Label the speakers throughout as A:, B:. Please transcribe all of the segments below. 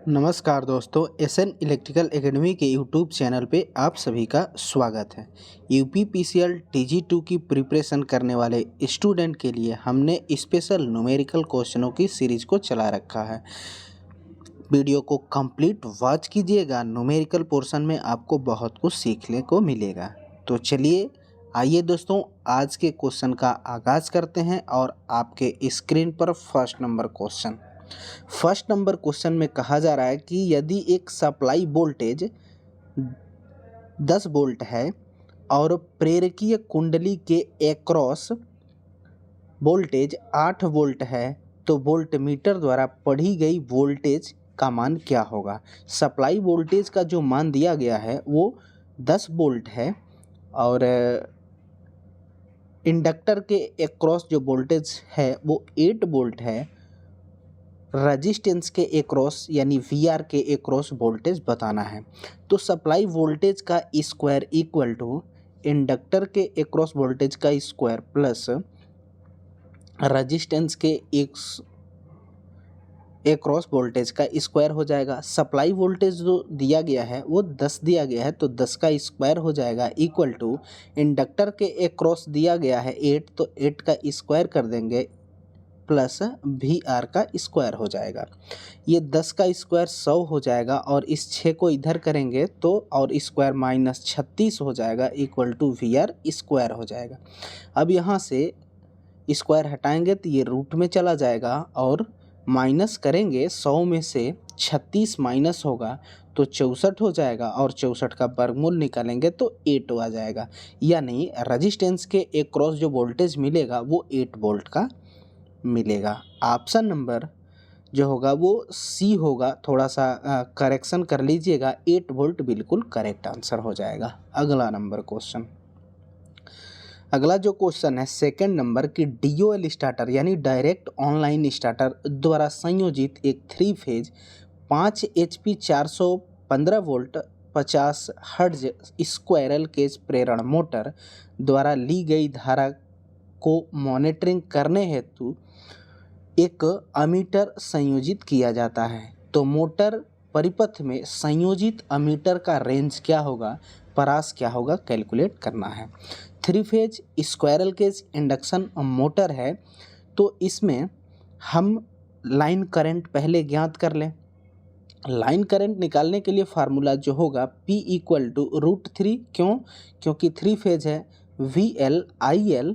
A: नमस्कार दोस्तों, SN electrical academy के यूट्यूब चैनल पे आप सभी का स्वागत है। यूपीपीसीएल टीजी2 की प्रिपरेशन करने वाले स्टूडेंट के लिए हमने स्पेशल न्यूमेरिकल क्वेश्चनों की सीरीज को चला रखा है। वीडियो को कंप्लीट वॉच कीजिएगा, न्यूमेरिकल पोर्शन में आपको बहुत कुछ सीखने को मिलेगा। तो चलिए आइए दोस्तों, आज के क्वेश्चन का आगाज़ करते हैं और आपके स्क्रीन पर फर्स्ट नंबर क्वेश्चन में कहा जा रहा है कि यदि एक सप्लाई वोल्टेज 10 वोल्ट है और प्रेरकीय कुंडली के एक्रॉस वोल्टेज 8 वोल्ट है तो वोल्टमीटर द्वारा पढ़ी गई वोल्टेज का मान क्या होगा। सप्लाई वोल्टेज का जो मान दिया गया है वो 10 वोल्ट है और इंडक्टर के एक्रॉस जो वोल्टेज है वो 8 वोल्ट है। रजिस्टेंस के एक्रॉस यानी वीआर के एक्रॉस वोल्टेज बताना है। तो सप्लाई वोल्टेज का स्क्वायर इक्वल टू इंडक्टर के एक्रॉस वोल्टेज का स्क्वायर प्लस रजिस्टेंस के एक्रॉस वोल्टेज का स्क्वायर हो जाएगा। सप्लाई वोल्टेज जो दिया गया है वो 10 दिया गया है तो 10 का स्क्वायर हो जाएगा इक्वल टू इंडक्टर के एक्रॉस दिया गया है 8 तो 8 का स्क्वायर कर देंगे प्लस वी आर का स्क्वायर हो जाएगा। ये 10 का स्क्वायर 100 हो जाएगा और इस 6 को इधर करेंगे तो और स्क्वायर माइनस 36 हो जाएगा equal to V R square हो जाएगा। अब यहाँ से स्क्वायर हटाएंगे तो ये रूट में चला जाएगा और माइनस करेंगे 100 में से 36 माइनस होगा तो 64 हो जाएगा और 64 का वर्गमूल निकालेंगे तो 8 आ जाएगा। यानी रजिस्टेंस के एक्रॉस जो वोल्टेज मिलेगा वो 8 वोल्ट का मिलेगा। ऑप्शन नंबर जो होगा वो सी होगा। थोड़ा सा करेक्शन कर लीजिएगा, 8 वोल्ट बिल्कुल करेक्ट आंसर हो जाएगा। अगला जो क्वेश्चन है सेकंड नंबर की डीओएल स्टार्टर यानी डायरेक्ट ऑनलाइन स्टार्टर द्वारा संयोजित एक 3 phase 5 HP 415 volt 50 hertz squirrel cage प्रेरण मोटर द्वारा ली गई धारा को मॉनिटरिंग करने हेतु एक अमीटर संयोजित किया जाता है। तो मोटर परिपथ में संयोजित अमीटर का रेंज क्या होगा, परास क्या होगा, कैलकुलेट करना है। 3 phase squirrel cage induction motor है तो इसमें हम लाइन करंट पहले ज्ञात कर लें। लाइन करंट निकालने के लिए फार्मूला जो होगा P इक्वल टू √3 क्योंकि 3 फेज है VL IL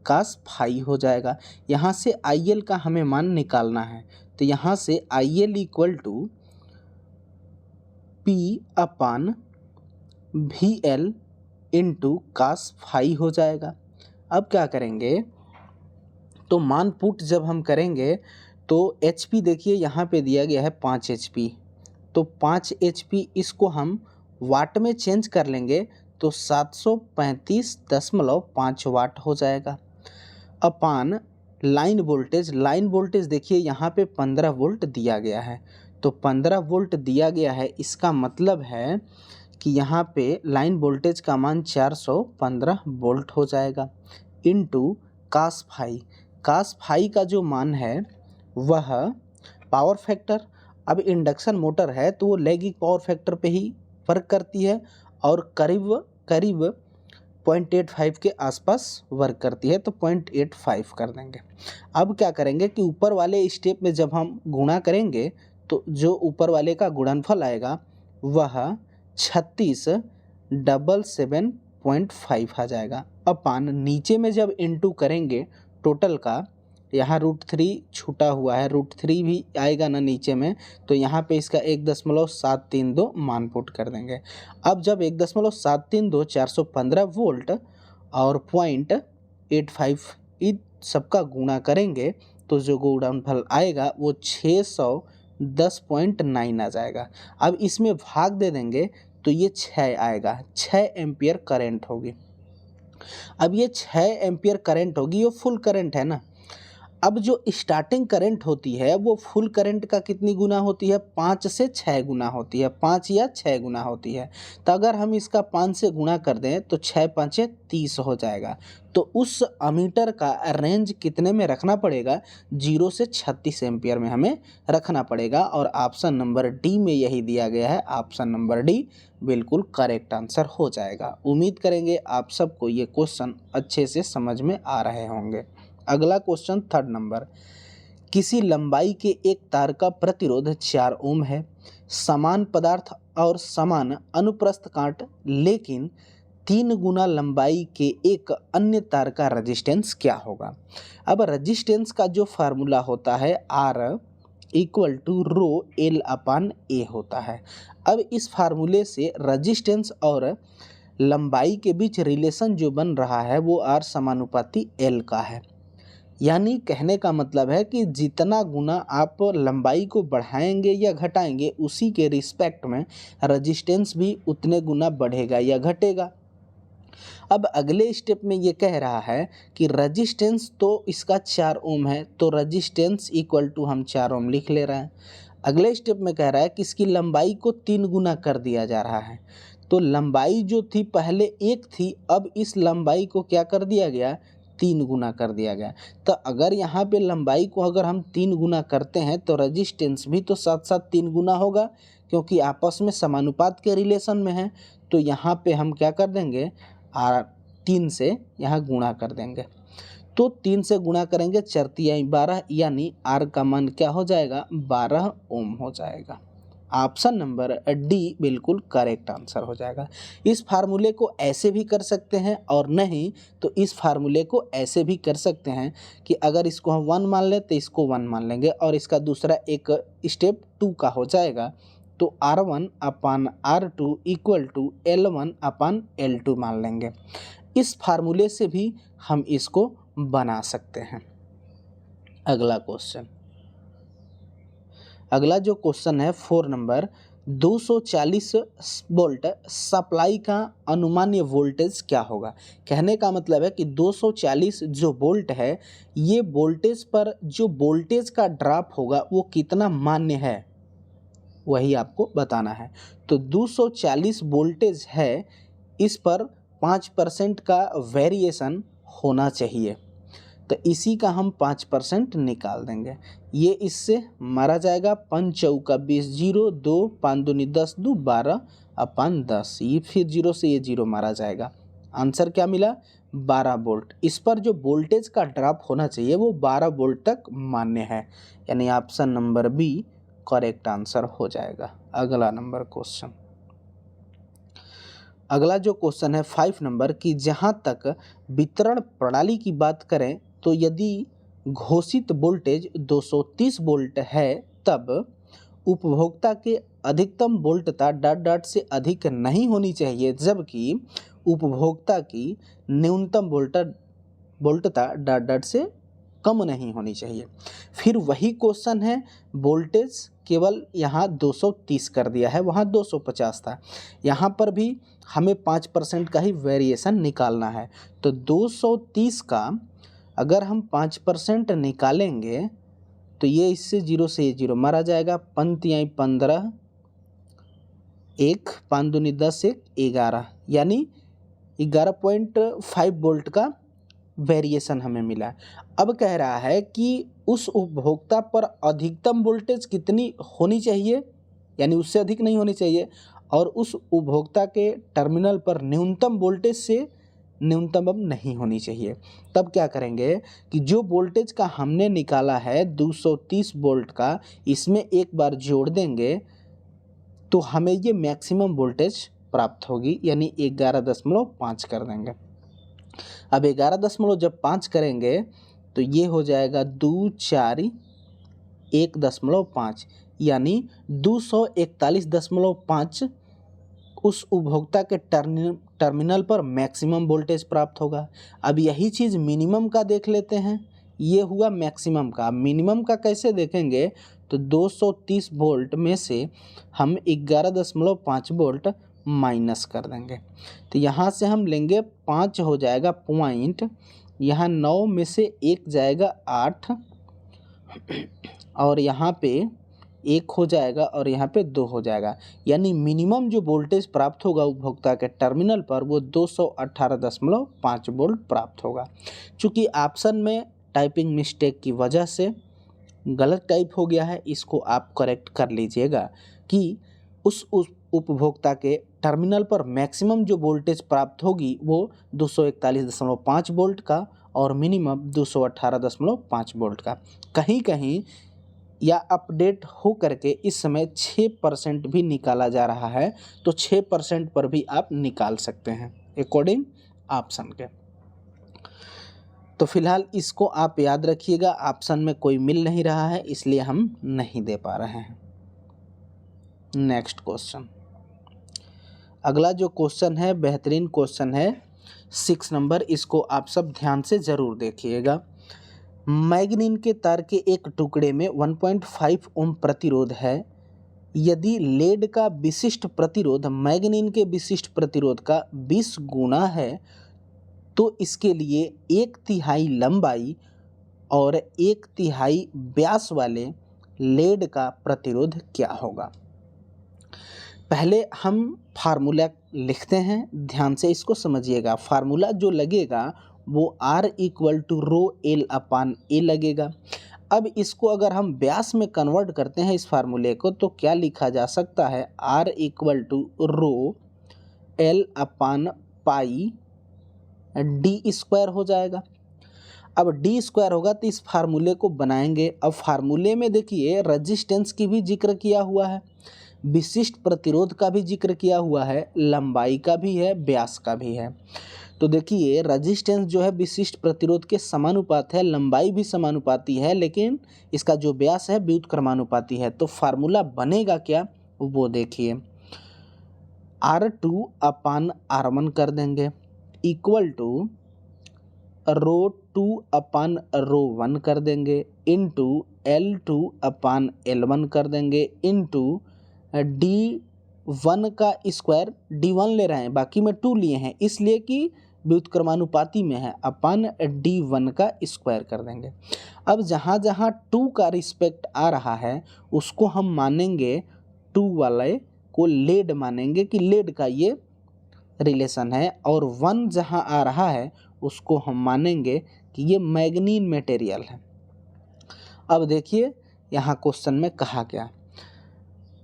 A: कास फाई हो जाएगा। यहाँ से IL का हमें मान निकालना है तो यहाँ से IL equal to P upon VL into cos phi हो जाएगा। अब क्या करेंगे तो मान पुट जब हम करेंगे तो HP देखिए यहाँ पे दिया गया है 5 HP तो 5 HP इसको हम वाट में चेंज कर लेंगे तो 735.5 वाट हो जाएगा। अपान लाइन वोल्टेज देखिए यहाँ पे 15 वोल्ट दिया गया है तो 15 वोल्ट दिया गया है, इसका मतलब है कि यहाँ पे लाइन वोल्टेज का मान 415 वोल्ट हो जाएगा इनटू कास फाई का जो मान है वह पावर फैक्टर। अब इंडक्शन मोटर है तो वो लैगिंग पावर फैक्टर पे ही वर्क करती है और करीब 0.85 के आसपास वर्क करती है तो 0.85 कर देंगे। अब क्या करेंगे कि ऊपर वाले स्टेप में जब हम गुणा करेंगे तो जो ऊपर वाले का गुणनफल आएगा वह 36,775 आ जाएगा। अपान नीचे में जब इनटू करेंगे टोटल का, यहाँ √3 छूटा हुआ है, √3 भी आएगा ना नीचे में तो यहाँ पे इसका 1.732 मान पुट कर देंगे। अब जब 1.732 415 वोल्ट और 0.85 इन सबका गुणा करेंगे तो जो गुणनफल आएगा वो 610.9 आ जाएगा। अब इसमें भाग दे देंगे तो ये 6 आएगा, 6 एम्पियर करंट होगी। अब ये 6 एम्पियर करंट होगी, ये फुल करंट है ना। अब जो स्टार्टिंग करंट होती है वो फुल करंट का कितनी गुना होती है, 5 से 6 गुना होती है, 5 या 6 गुना होती है। तो अगर हम इसका 5 से गुणा कर दें तो 6 5 30 हो जाएगा। तो उस अमीटर का रेंज कितने में रखना पड़ेगा, 0 से 36 एम्पियर में हमें रखना पड़ेगा। और ऑप्शन नंबर डी में यही दिया गया है, ऑप्शन नंबर डी बिल्कुल करेक्ट आंसर हो जाएगा। उम्मीद करेंगे आप सबको ये क्वेश्चन अच्छे से समझ में आ रहे होंगे। अगला क्वेश्चन 3rd नंबर, किसी लंबाई के एक तार का प्रतिरोध 4 ओम है, समान पदार्थ और समान अनुप्रस्थ काट, लेकिन 3 गुना लंबाई के एक अन्य तार का रेजिस्टेंस क्या होगा। अब रेजिस्टेंस का जो फार्मूला होता है R equal to rho L upon A होता है। अब इस फार्मूले से रेजिस्टेंस और लंबाई के बीच रिलेशन जो बन रहा है वो R समानुपाती L का है। यानी कहने का मतलब है कि जितना गुना आप लंबाई को बढ़ाएंगे या घटाएंगे उसी के रिस्पेक्ट में रेजिस्टेंस भी उतने गुना बढ़ेगा या घटेगा। अब अगले स्टेप में ये कह रहा है कि रेजिस्टेंस तो इसका 4 ओम है, तो रेजिस्टेंस इक्वल टू हम 4 ओम लिख ले रहे हैं। अगले स्टेप में कह रहा है कि इसकी लंबाई को 3 गुना कर दिया जा रहा है। तो लंबाई जो थी पहले 1 थी, अब इस लंबाई को क्या कर दिया गया, 3 गुना कर दिया गया। तो अगर यहाँ पे लंबाई को अगर हम 3 गुना करते हैं तो रेजिस्टेंस भी तो साथ साथ 3 गुना होगा, क्योंकि आपस में समानुपात के रिलेशन में है। तो यहाँ पे हम क्या कर देंगे, 3 से यहाँ गुणा कर देंगे। तो 3 से गुणा करेंगे 4 तिहाई 12, यानी R का मान क्या हो जाएगा, 12 ओम हो जाएगा। ऑप्शन नंबर डी बिल्कुल करेक्ट आंसर हो जाएगा। इस फार्मूले को ऐसे भी कर सकते हैं और नहीं तो इस फार्मूले को ऐसे भी कर सकते हैं कि अगर इसको हम 1 मान लें तो इसको 1 मान लेंगे और इसका दूसरा एक स्टेप 2 का हो जाएगा। तो R1 upon R2 equal to L1 upon L2 मान लेंगे। इस फार्मूले से भी हम इसको बना सकते हैं। अगला क्वेश्चन, अगला जो क्वेश्चन है 4 नंबर, 240 वोल्ट सप्लाई का अनुमान्य वोल्टेज क्या होगा। कहने का मतलब है कि 240 जो वोल्ट है, ये वोल्टेज पर जो वोल्टेज का ड्रॉप होगा वो कितना मान्य है, वही आपको बताना है। तो 240 वोल्टेज है, इस पर 5% का वेरिएशन होना चाहिए। तो इसी का हम 5% निकाल देंगे। ये इससे मारा जाएगा, 5 चौका 20, 0 2 5 दूनी 10, 2 12 अपान 10, ये फिर 0 से ये 0 मारा जाएगा। आंसर क्या मिला, 12 वोल्ट। इस पर जो वोल्टेज का ड्रॉप होना चाहिए वो 12 वोल्ट तक मान्य है, यानी option number B correct answer हो जाएगा। अगला नंबर क्वेश्चन, अगला जो क्वेश्चन है 5 नंबर की, जहां तक वितरण प्रणाली की बात करें तो यदि घोषित वोल्टेज 230 वोल्ट है तब उपभोक्ता के अधिकतम वोल्टता डॉट डॉट से अधिक नहीं होनी चाहिए, जबकि उपभोक्ता की न्यूनतम वोल्टता डॉट डॉट से कम नहीं होनी चाहिए। फिर वही क्वेश्चन है, वोल्टेज केवल यहाँ 230 कर दिया है, वहाँ 250 था। यहाँ पर भी हमें 5% का ही वेरिएशन निकालना है। तो 230 का अगर हम 5% निकालेंगे तो ये इससे 0 से ये 0 मारा जाएगा, 5 तिहाई 15, 1 5 दूनी 10, 1 11, यानी 11.5 वोल्ट का वेरिएशन हमें मिला। अब कह रहा है कि उस उपभोक्ता पर अधिकतम वोल्टेज कितनी होनी चाहिए, यानी उससे अधिक नहीं होनी चाहिए, और उस उपभोक्ता के टर्मिनल पर न्यूनतम वोल्टेज से न्यूनतम नहीं होनी चाहिए। तब क्या करेंगे कि जो वोल्टेज का हमने निकाला है 230 वोल्ट का, इसमें एक बार जोड़ देंगे तो हमें ये मैक्सिमम वोल्टेज प्राप्त होगी, यानी 11.5 कर देंगे। अब 11.5 करेंगे तो ये हो जाएगा 2 4 1.5, यानी 241.5 उस उपभोक्ता के टर्मिनल पर मैक्सिमम वोल्टेज प्राप्त होगा। अब यही चीज़ मिनिमम का देख लेते हैं, ये हुआ मैक्सिमम का। मिनिमम का कैसे देखेंगे, तो 230 वोल्ट में से हम 11.5 वोल्ट माइनस कर देंगे। तो यहाँ से हम लेंगे 5 हो जाएगा पॉइंट, यहाँ 9 में से 1 जाएगा 8, और यहाँ पे 1 हो जाएगा और यहाँ पे 2 हो जाएगा, यानी मिनिमम जो वोल्टेज प्राप्त होगा उपभोक्ता के टर्मिनल पर वो 218.5 वोल्ट प्राप्त होगा। चूँकि ऑप्शन में टाइपिंग मिस्टेक की वजह से गलत टाइप हो गया है, इसको आप करेक्ट कर लीजिएगा कि उस उपभोक्ता के टर्मिनल पर मैक्सिमम जो वोल्टेज प्राप्त होगी वो 241.5 वोल्ट का और मिनिमम 218.5 वोल्ट का। कहीं कहीं या अपडेट हो करके इस समय 6% भी निकाला जा रहा है, तो 6% पर भी आप निकाल सकते हैं अकॉर्डिंग ऑप्शन के। तो फिलहाल इसको आप याद रखिएगा, ऑप्शन में कोई मिल नहीं रहा है इसलिए हम नहीं दे पा रहे हैं। नेक्स्ट क्वेश्चन, अगला जो क्वेश्चन है बेहतरीन क्वेश्चन है 6 नंबर, इसको आप सब ध्यान से ज़रूर देखिएगा। मैग्नीन के तार के एक टुकड़े में 1.5 ओम प्रतिरोध है। यदि लेड का विशिष्ट प्रतिरोध मैग्नीन के विशिष्ट प्रतिरोध का 20 गुना है तो इसके लिए 1/3 लंबाई और 1/3 व्यास वाले लेड का प्रतिरोध क्या होगा। पहले हम फार्मूला लिखते हैं, ध्यान से इसको समझिएगा। फार्मूला जो लगेगा वो R = ρL/A लगेगा। अब इसको अगर हम व्यास में कन्वर्ट करते हैं इस फार्मूले को, तो क्या लिखा जा सकता है, R = ρL/π d² हो जाएगा। अब d² होगा तो इस फार्मूले को बनाएंगे। अब फार्मूले में देखिए रजिस्टेंस की भी जिक्र किया हुआ है, विशिष्ट प्रतिरोध का भी जिक्र किया हुआ है, लंबाई का भी है, व्यास का भी है। तो देखिए रजिस्टेंस जो है विशिष्ट प्रतिरोध के समानुपात है, लंबाई भी समानुपाती है, लेकिन इसका जो व्यास है व्युत्क्रमानुपाती है। तो फार्मूला बनेगा क्या वो देखिए, R2/R1 कर देंगे इक्वल टू ρ2/ρ1 कर देंगे इंटू L2/L1 कर देंगे इंटू D1 का स्क्वायर, D1 ले रहे हैं बाकी में 2 लिए हैं इसलिए कि व्युत्क्रमानुपाती में है, अपन D1 का स्क्वायर कर देंगे। अब जहाँ जहाँ 2 का रिस्पेक्ट आ रहा है उसको हम मानेंगे 2 वाले को लेड मानेंगे कि लेड का ये रिलेशन है, और 1 जहाँ आ रहा है उसको हम मानेंगे कि ये मैग्नीन मटेरियल है। अब देखिए यहाँ क्वेश्चन में कहा क्या,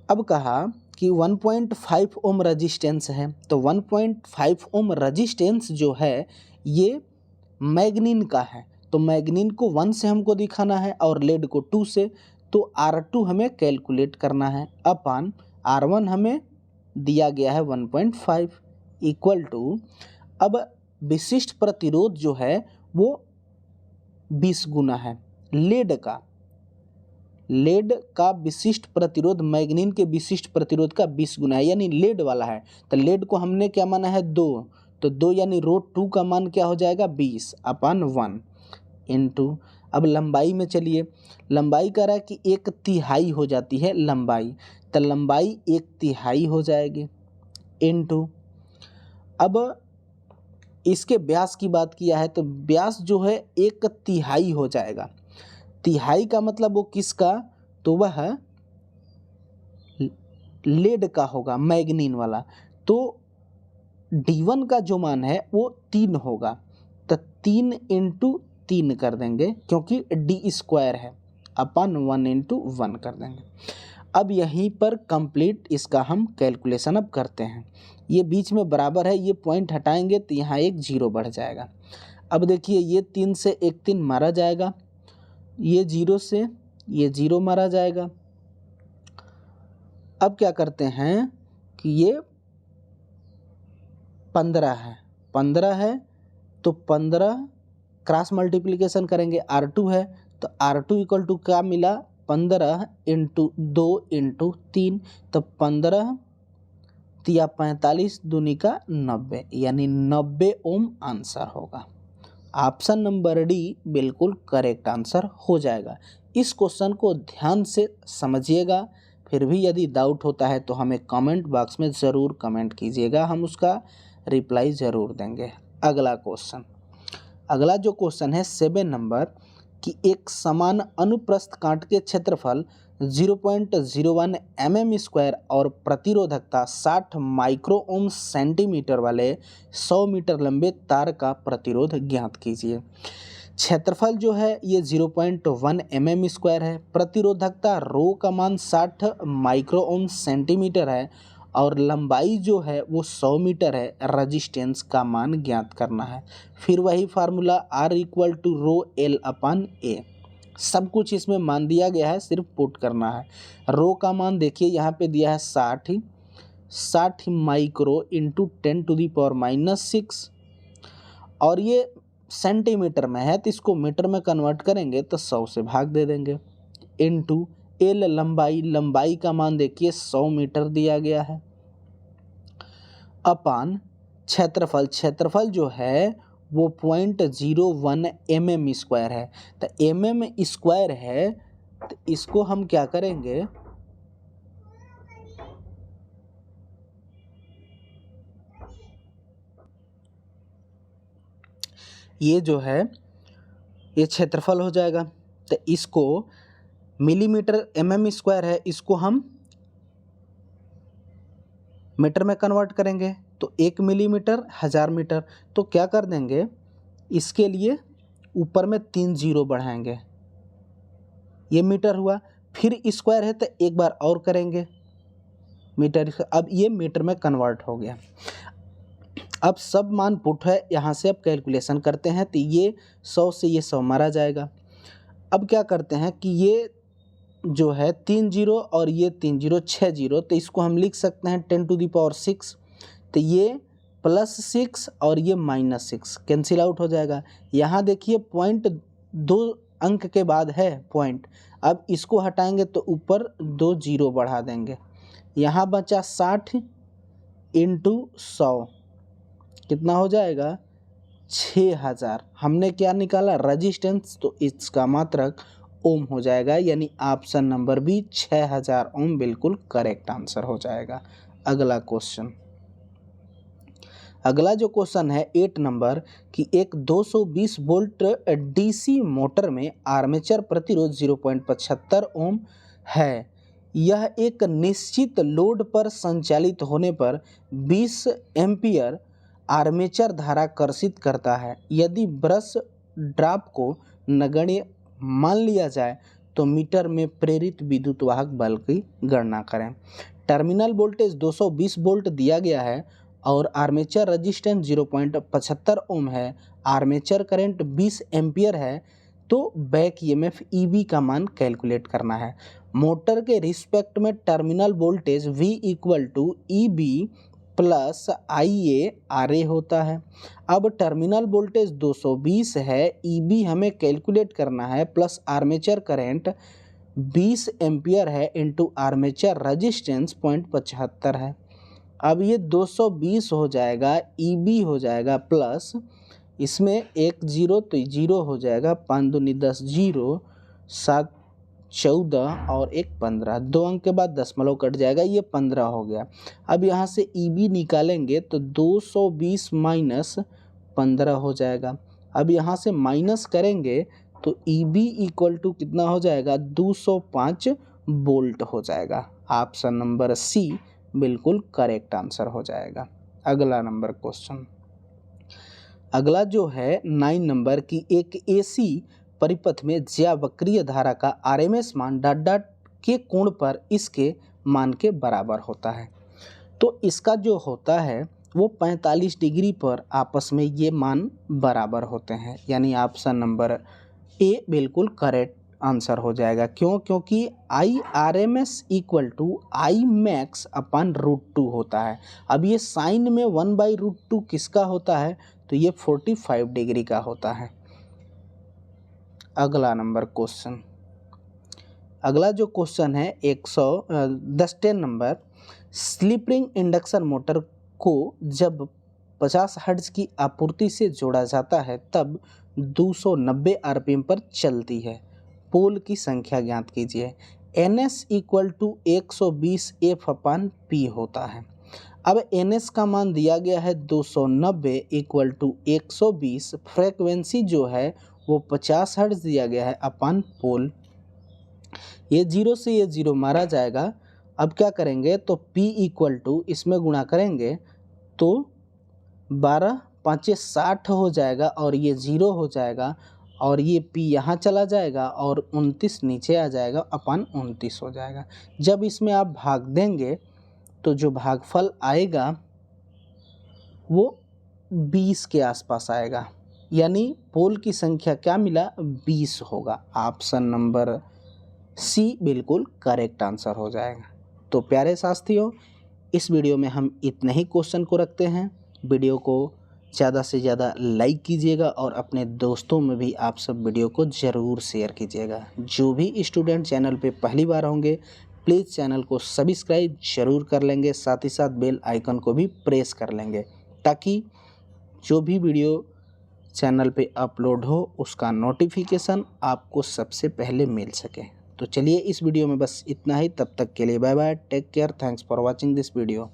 A: अब कहा कि 1.5 ओम रजिस्टेंस है, तो 1.5 ओम रजिस्टेंस जो है ये मैग्नीन का है, तो मैग्नीन को 1 से हमको दिखाना है और लेड को 2 से, तो R2 हमें कैलकुलेट करना है अपन R1 हमें दिया गया है 1.5 इक्वल टू, अब विशिष्ट प्रतिरोध जो है वो 20 गुना है लेड का विशिष्ट प्रतिरोध मैग्नीन के विशिष्ट प्रतिरोध का 20 गुना है, यानी लेड वाला है। तो लेड को हमने क्या माना है 2, तो 2 यानी ρ2 का मान क्या हो जाएगा 20/1 इंटू, अब लंबाई में चलिए, लंबाई कह रहा है कि 1/3 हो जाती है लंबाई, तो लंबाई 1/3 हो जाएगी इंटू, अब इसके व्यास की बात किया है तो व्यास जो है 1/3 हो जाएगा। तिहाई का मतलब वो किसका, तो वह लेड का होगा मैग्नीन वाला, तो D1 का जो मान है वो 3 होगा, तो 3 × 3 कर देंगे क्योंकि D² है, अपन 1 × 1 कर देंगे। अब यहीं पर कंप्लीट इसका हम कैलकुलेशन अब करते हैं। ये बीच में बराबर है, ये पॉइंट हटाएंगे तो यहाँ एक 0 बढ़ जाएगा। अब देखिए ये 3 से एक 3 मारा जाएगा, ये 0 से ये 0 मारा जाएगा। अब क्या करते हैं कि ये 15 है तो 15 क्रॉस मल्टीप्लिकेशन करेंगे, R2 है तो R2 = क्या मिला 15 × 2 × 3, तो 15 × 45 दूनी का 90, यानी 90 ओम आंसर होगा। ऑप्शन नंबर डी बिल्कुल करेक्ट आंसर हो जाएगा। इस क्वेश्चन को ध्यान से समझिएगा, फिर भी यदि डाउट होता है तो हमें कमेंट बॉक्स में ज़रूर कमेंट कीजिएगा, हम उसका रिप्लाई ज़रूर देंगे। अगला क्वेश्चन, अगला जो क्वेश्चन है 7 नंबर, कि एक समान अनुप्रस्थ काट के क्षेत्रफल 0.01 mm² और प्रतिरोधकता 60 माइक्रो ओम सेंटीमीटर वाले 100 मीटर लंबे तार का प्रतिरोध ज्ञात कीजिए। क्षेत्रफल जो है ये 0.1 mm² है, प्रतिरोधकता रो का मान 60 माइक्रो ओम सेंटीमीटर है और लंबाई जो है वो 100 मीटर है। रजिस्टेंस का मान ज्ञात करना है। फिर वही फार्मूला R = ρL/A। सब कुछ इसमें मान दिया गया है, सिर्फ पुट करना है। रो का मान देखिए यहाँ पे दिया है 60 माइक्रो इंटू 10⁻⁻6 और ये सेंटीमीटर में है तो इसको मीटर में कन्वर्ट करेंगे तो 100 से भाग दे देंगे, इंटू एल लंबाई का मान देखिए 100 मीटर दिया गया है, अपान क्षेत्रफल जो है वो 0.01 mm² है। तो mm² है तो इसको हम क्या करेंगे, ये जो है ये क्षेत्रफल हो जाएगा। तो इसको मिलीमीटर mm² है, इसको हम मीटर में कन्वर्ट करेंगे तो 1 मिलीमीटर 1000 मीटर। तो क्या कर देंगे, इसके लिए ऊपर में 3 जीरो बढ़ाएंगे, ये मीटर हुआ। फिर स्क्वायर है तो एक बार और करेंगे मीटर, अब ये मीटर में कन्वर्ट हो गया। अब सब मान पुट है, यहाँ से अब कैलकुलेशन करते हैं तो ये 100 से ये 100 मारा जाएगा। अब क्या करते हैं कि ये जो है 3 जीरो और ये 3 जीरो 6 जीरो, तो इसको हम लिख सकते हैं 10⁻⁶। तो ये +6 और ये -6 कैंसिल आउट हो जाएगा। यहाँ देखिए पॉइंट 2 अंक के बाद है पॉइंट, अब इसको हटाएंगे तो ऊपर 2 जीरो बढ़ा देंगे। यहाँ बचा 60 × 100 कितना हो जाएगा 6000। हमने क्या निकाला रजिस्टेंस, तो इसका मात्रक ओम हो जाएगा, यानी ऑप्शन नंबर बी 6000 ओम बिल्कुल करेक्ट आंसर हो जाएगा। अगला जो क्वेश्चन है 8 नंबर कि एक 220 वोल्ट डीसी मोटर में आर्मेचर प्रतिरोध 0.75 ओम है। यह एक निश्चित लोड पर संचालित होने पर 20 एम्पीयर आर्मेचर धारा कर्षित करता है। यदि ब्रश ड्रॉप को नगण्य मान लिया जाए तो मीटर में प्रेरित विद्युत वाहक बल की गणना करें। टर्मिनल वोल्टेज 220 वोल्ट दिया गया है और आर्मेचर रेजिस्टेंस 0.75 ओम है, आर्मेचर करंट 20 एम्पियर है, तो बैक ईएमएफ ईबी का मान कैलकुलेट करना है। मोटर के रिस्पेक्ट में terminal voltage V = EB + IA RA होता है। अब टर्मिनल वोल्टेज 220 है, EB हमें कैलकुलेट करना है, प्लस आर्मेचर करंट 20 एम्पियर है इंटू आर्मेचर रेजिस्टेंस 0.75 है। अब ये 220 हो जाएगा, EB हो जाएगा प्लस इसमें एक जीरो तो जीरो हो जाएगा, 5 दूनी 10 जीरो, 7 14 और 1 15, 2 अंक के बाद दशमलव कट जाएगा, ये 15 हो गया। अब यहाँ से EB निकालेंगे तो 220 माइनस 15 हो जाएगा। अब यहाँ से माइनस करेंगे तो EB = कितना हो जाएगा 205 वोल्ट हो जाएगा। ऑप्शन नंबर सी बिल्कुल करेक्ट आंसर हो जाएगा। अगला नंबर क्वेश्चन, अगला जो है 9 नंबर की एक AC परिपथ में ज्यावक्रीय धारा का RMS मान डॉट के कोण पर इसके मान के बराबर होता है। तो इसका जो होता है वो 45 डिग्री पर आपस में ये मान बराबर होते हैं, यानी ऑप्शन नंबर ए बिल्कुल करेक्ट आंसर हो जाएगा। क्यों? क्योंकि IRMS = Imax / √2 होता है। अब ये साइन में 1/√2 किसका होता है, तो ये 45 डिग्री का होता है। अगला नंबर क्वेश्चन, अगला जो क्वेश्चन है 10 number, slip ring induction motor को जब 50 हर्ट्ज की आपूर्ति से जोड़ा जाता है तब 290 RPM पर चलती है। पोल की संख्या ज्ञात कीजिए। NS = 120 F/P होता है। अब NS का मान दिया गया है 290 = 120, फ्रेक्वेंसी जो है वो 50 हर्ट्ज दिया गया है अपन पोल। ये 0 से ये 0 मारा जाएगा। अब क्या करेंगे तो P इक्वल टू इसमें गुणा करेंगे तो 12 पाँचे 60 हो जाएगा और ये 0 हो जाएगा और ये P यहाँ चला जाएगा और 29 नीचे आ जाएगा, अपन 29 हो जाएगा। जब इसमें आप भाग देंगे तो जो भागफल आएगा वो 20 के आसपास आएगा, यानी पोल की संख्या क्या मिला 20 होगा। ऑप्शन नंबर सी बिल्कुल करेक्ट आंसर हो जाएगा। तो प्यारे साथियों, इस वीडियो में हम इतने ही क्वेश्चन को रखते हैं। वीडियो को ज़्यादा से ज़्यादा लाइक कीजिएगा और अपने दोस्तों में भी आप सब वीडियो को ज़रूर शेयर कीजिएगा। जो भी स्टूडेंट चैनल पे पहली बार होंगे प्लीज़ चैनल को सब्सक्राइब जरूर कर लेंगे, साथ ही साथ बेल आइकन को भी प्रेस कर लेंगे ताकि जो भी वीडियो चैनल पे अपलोड हो उसका नोटिफिकेशन आपको सबसे पहले मिल सके। तो चलिए इस वीडियो में बस इतना ही, तब तक के लिए bye bye, take care, thanks for watching this video.